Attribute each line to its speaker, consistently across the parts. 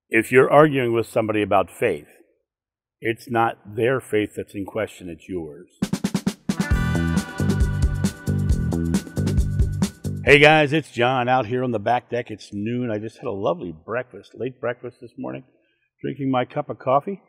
Speaker 1: If you're arguing with somebody about faith, it's not their faith that's in question, it's yours. Hey guys, it's John out here on the back deck. It's noon. I just had a lovely breakfast, late breakfast this morning, drinking my cup of coffee.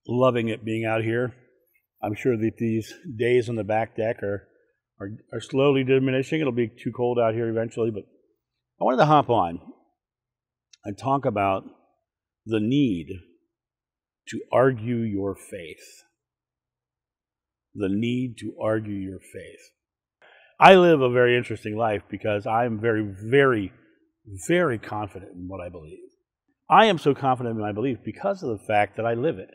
Speaker 1: Loving it being out here. I'm sure that these days on the back deck are slowly diminishing. It'll be too cold out here eventually, but I wanted to hop on and talk about the need to argue your faith. The need to argue your faith. I live a very interesting life because I'm very, very, very confident in what I believe. I am so confident in my belief because of the fact that I live it.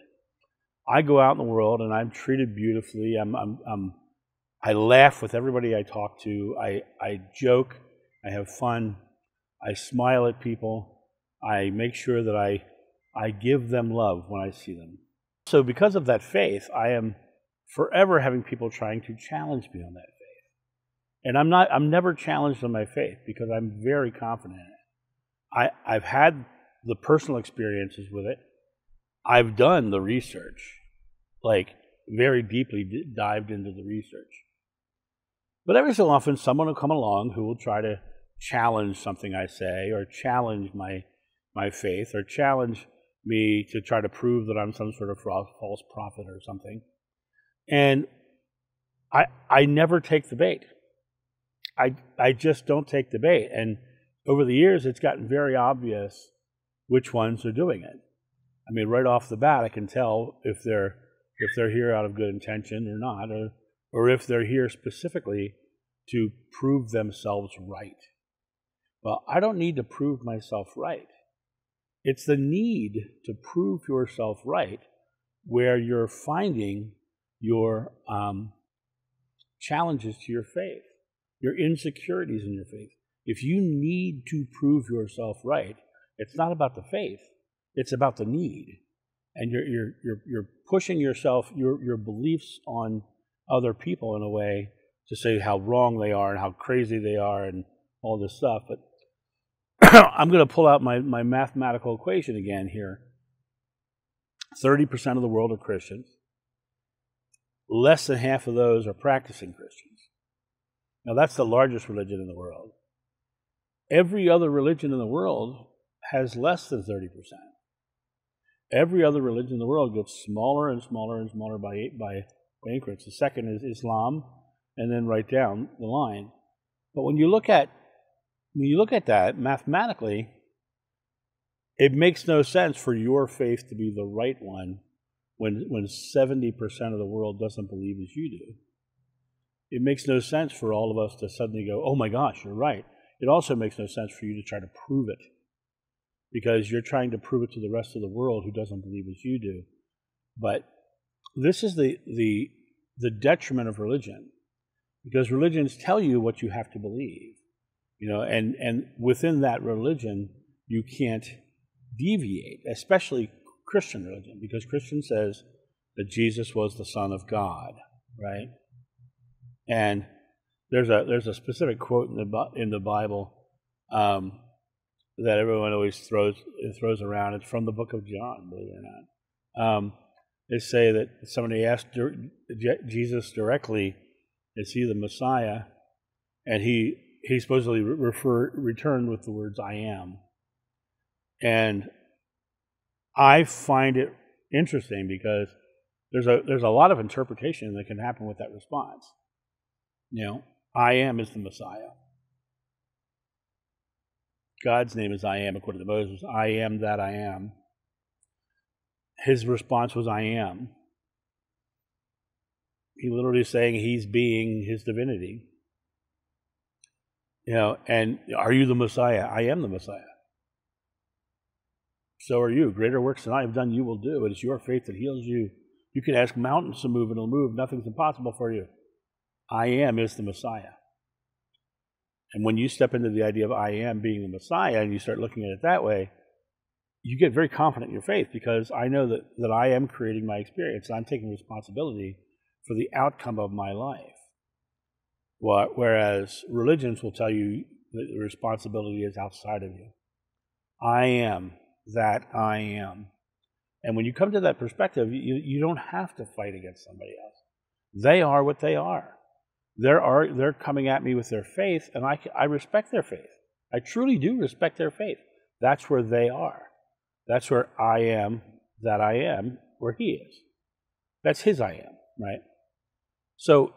Speaker 1: I go out in the world and I'm treated beautifully. I laugh with everybody I talk to. I joke. I have fun. I smile at people. I make sure that I give them love when I see them. So because of that faith, I am forever having people trying to challenge me on that faith. And I'm never challenged on my faith because I'm very confident in it. I've had the personal experiences with it. I've done the research, like very deeply dived into the research. But every so often, someone will come along who will try to challenge something I say, or challenge my faith, or challenge me to try to prove that I'm some sort of false prophet or something. And I never take the bait. I just don't take the bait. And over the years, it's gotten very obvious which ones are doing it. I mean, right off the bat, I can tell if they're here out of good intention or not, or if they're here specifically to prove themselves right. Well, I don't need to prove myself right. It's the need to prove yourself right where you're finding your challenges to your faith, your insecurities in your faith. If you need to prove yourself right, it's not about the faith, it's about the need. And you're pushing yourself, your beliefs on other people in a way to say how wrong they are and how crazy they are and all this stuff. But I'm going to pull out my mathematical equation again here. 30% of the world are Christians. Less than half of those are practicing Christians. Now that's the largest religion in the world. Every other religion in the world has less than 30%. Every other religion in the world gets smaller and smaller and smaller by increments. The second is Islam, and then right down the line. But when you look at that mathematically, it makes no sense for your faith to be the right one when 70% of the world doesn't believe as you do. It makes no sense for all of us to suddenly go, oh my gosh, you're right. It also makes no sense for you to try to prove it, because you're trying to prove it to the rest of the world who doesn't believe as you do. But this is the detriment of religion, because religions tell you what you have to believe, and within that religion you can't deviate, especially Christian religion, because Christian says that Jesus was the Son of God, right? And there's a specific quote in the Bible that everyone always throws around. It's from the book of John, believe it or not. They say that somebody asked Jesus directly, is he the Messiah? And he supposedly returned with the words, I am. And I find it interesting because there's a lot of interpretation that can happen with that response. I am is the Messiah. God's name is I am, according to Moses. I am that I am. His response was, I am. He literally is saying he's being his divinity. And are you the Messiah? I am the Messiah. So are you. Greater works than I have done you will do. It is your faith that heals you. You can ask mountains to move and it'll move. Nothing's impossible for you. I am is the Messiah. And when you step into the idea of I am being the Messiah and you start looking at it that way, you get very confident in your faith, because I know that I am creating my experience. I'm taking responsibility for the outcome of my life. Whereas religions will tell you that the responsibility is outside of you. I am that I am. And when you come to that perspective, you don't have to fight against somebody else. They are what they are. They're coming at me with their faith, and I respect their faith. I truly do respect their faith. That's where they are. That's where I am that I am, where he is. That's his I am, right? So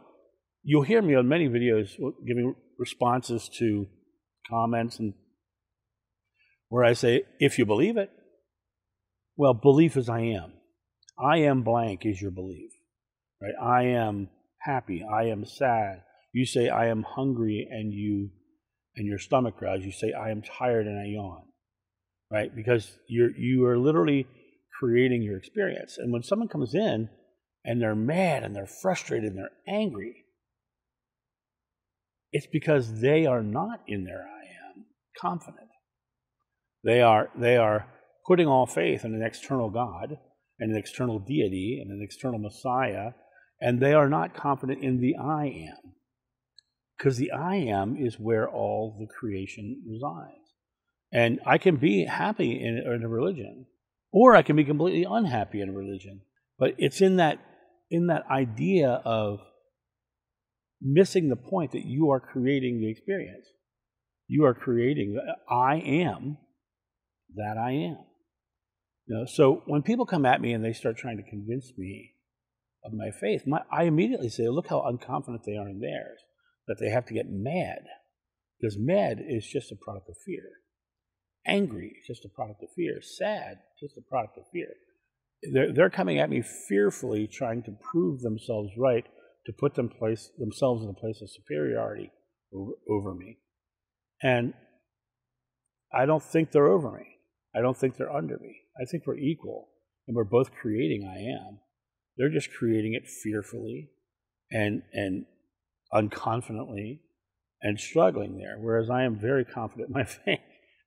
Speaker 1: you'll hear me on many videos giving responses to comments and where I say, if you believe it, well, belief is I am. I am blank is your belief, right? I am happy. I am sad. You say I am hungry and your stomach growls. You say I am tired and I yawn, right? Because you are literally creating your experience. And when someone comes in and they're mad and they're frustrated and they're angry, it's because they are not in their I am confident. They are putting all faith in an external God and an external deity and an external Messiah, and they are not confident in the I am. Because the I am is where all the creation resides. And I can be happy in a religion, or I can be completely unhappy in a religion. But it's in that idea of missing the point that you are creating the experience. You are creating the I am that I am. So when people come at me and they start trying to convince me of my faith, I immediately say, look how unconfident they are in theirs, that they have to get mad. Because mad is just a product of fear. Angry is just a product of fear. Sad, just a product of fear. They're coming at me fearfully, trying to prove themselves right, to put themselves in a place of superiority over me. And I don't think they're over me. I don't think they're under me. I think we're equal, and we're both creating I am. They're just creating it fearfully and unconfidently and struggling there, whereas I am very confident in my faith.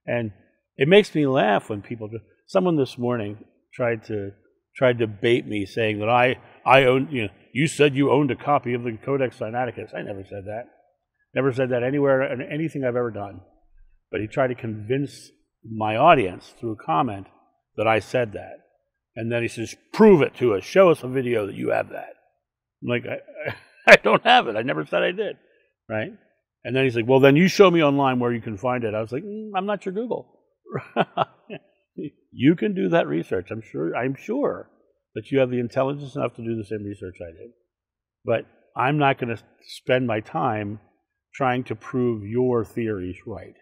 Speaker 1: And it makes me laugh when people do. Someone this morning tried to bait me, saying that I own, you said you owned a copy of the Codex Sinaiticus. I never said that. Never said that anywhere in anything I've ever done. But he tried to convince my audience through a comment that I said that. And then he says, prove it to us. Show us a video that you have that. I'm like, I don't have it. I never said I did, right? And then he's like, well, then you show me online where you can find it. I was like, I'm not your Google. You can do that research. I'm sure that you have the intelligence enough to do the same research I did. But I'm not going to spend my time trying to prove your theories right.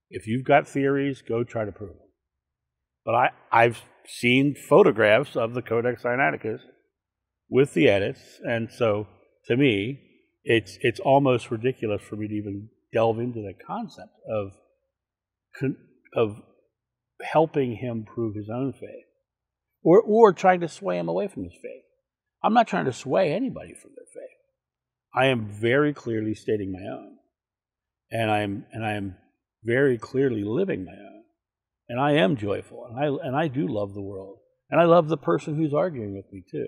Speaker 1: If you've got theories, go try to prove them. But I've seen photographs of the Codex Sinaiticus with the edits, and so to me, it's almost ridiculous for me to even delve into the concept of helping him prove his own faith, or trying to sway him away from his faith. I'm not trying to sway anybody from their faith. I am very clearly stating my own, and I am very clearly living my own, and I am joyful, and I do love the world, and I love the person who's arguing with me too.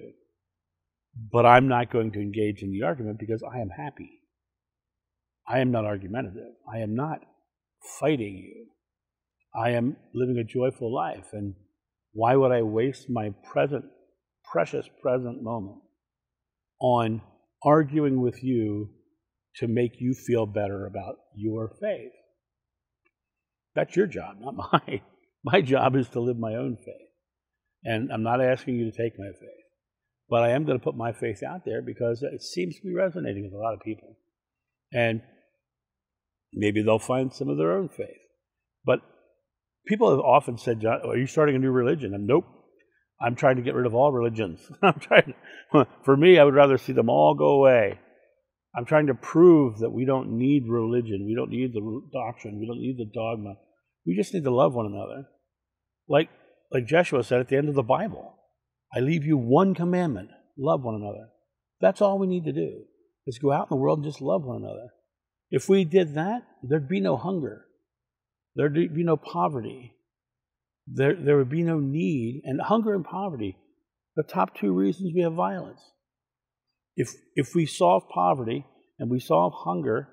Speaker 1: But I'm not going to engage in the argument because I am happy. I am not argumentative. I am not fighting you. I am living a joyful life, and why would I waste my precious present moment on arguing with you to make you feel better about your faith? That's your job, not mine. My job is to live my own faith. And I'm not asking you to take my faith. But I am going to put my faith out there because it seems to be resonating with a lot of people. And maybe they'll find some of their own faith. But people have often said, John, are you starting a new religion? And nope. I'm trying to get rid of all religions. For me, I would rather see them all go away. I'm trying to prove that we don't need religion. We don't need the doctrine. We don't need the dogma. We just need to love one another. Like Joshua said at the end of the Bible, I leave you one commandment, love one another. That's all we need to do, is go out in the world and just love one another. If we did that, there'd be no hunger. There'd be no poverty. There would be no need. And hunger and poverty, the top two reasons we have violence. If we solve poverty and we solve hunger,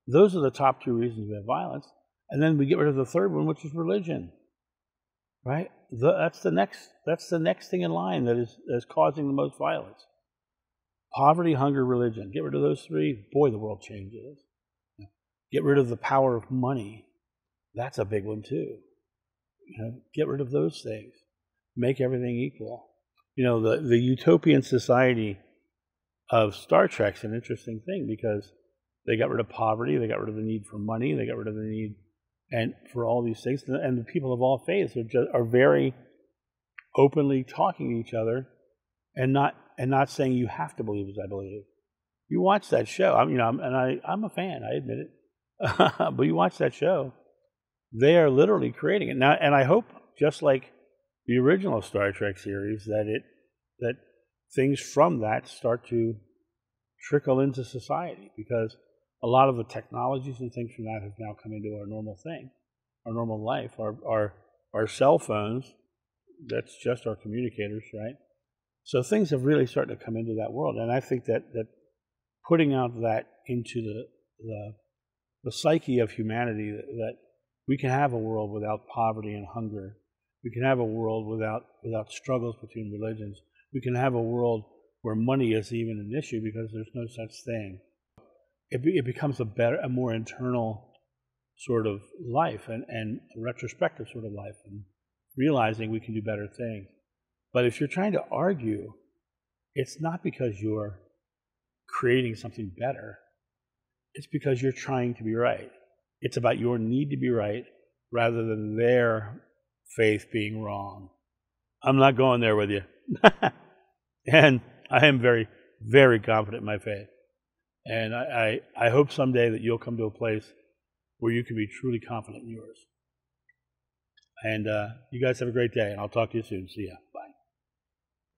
Speaker 1: those are the top two reasons we have violence. And then we get rid of the third one, which is religion. Right? That's the next thing in line that is causing the most violence. Poverty, hunger, religion. Get rid of those three. Boy, the world changes. Get rid of the power of money. That's a big one too. Get rid of those things. Make everything equal. The utopian society of Star Trek's an interesting thing because they got rid of poverty, they got rid of the need for money, they got rid of the need and for all these things. And the people of all faiths are very openly talking to each other and not saying you have to believe as I believe. You watch that show, I'm a fan, I admit it. But you watch that show, they are literally creating it now. And I hope, just like the original Star Trek series, that things from that start to trickle into society, because a lot of the technologies and things from that have now come into our normal thing, our normal life, our cell phones. That's just our communicators, right? So things have really started to come into that world, and I think that putting out that into the psyche of humanity, that we can have a world without poverty and hunger. We can have a world without struggles between religions. We can have a world where money isn't even an issue because there's no such thing. It becomes a more internal sort of life and a retrospective sort of life, and realizing we can do better things. But if you're trying to argue, it's not because you're creating something better. It's because you're trying to be right. It's about your need to be right rather than their faith being wrong. I'm not going there with you. And I am very, very confident in my faith. And I hope someday that you'll come to a place where you can be truly confident in yours. And you guys have a great day, and I'll talk to you soon. See ya.